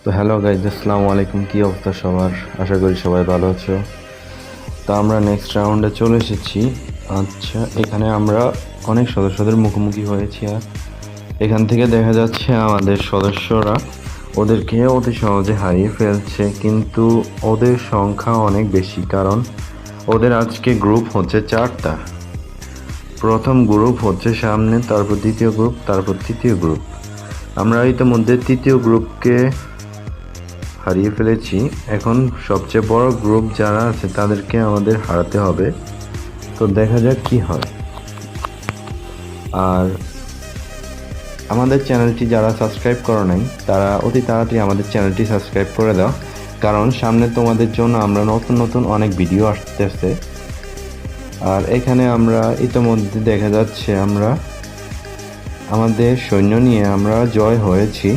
তো hello guys, আসসালামু আলাইকুম। কী অবস্থা সবার? আশা করি সবাই ভালো আছো। তো আমরা নেক্সট রাউন্ডে চলে এসেছি। আচ্ছা, এখানে আমরা অনেক সদস্যদের মুখোমুখি হয়েছি, আর এখান থেকে দেখা যাচ্ছে আমাদের সদস্যরা ওদেরকে অতি সহজে হারিয়ে ফেলছে, কিন্তু ওদের সংখ্যা অনেক বেশি, কারণ ওদের আজকে গ্রুপ হচ্ছে 4টা। প্রথম গ্রুপ হচ্ছে সামনে, তারপর দ্বিতীয় গ্রুপ, তারপর তৃতীয় গ্রুপ। আমরা ইতিমধ্যে তৃতীয় গ্রুপকে হারিয়ে ফেলেছি। এখন সবচেয়ে বড় গ্রুপ যারা আছে তাদেরকে আমাদের হারাতে হবে। তো দেখা যাক কি হয়। আর আমাদের চ্যানেলটি যারা সাবস্ক্রাইব করো নাই তারা অতি তাড়াতাড়ি আমাদের চ্যানেলটি সাবস্ক্রাইব করে দাও, কারণ সামনে তোমাদের জন্য আমরা নতুন নতুন অনেক ভিডিও আসতেছে। আর এখানে আমরা ইতিমধ্যে দেখা যাচ্ছে আমরা আমাদের সৈন্য নিয়ে আমরা জয় হয়েছি।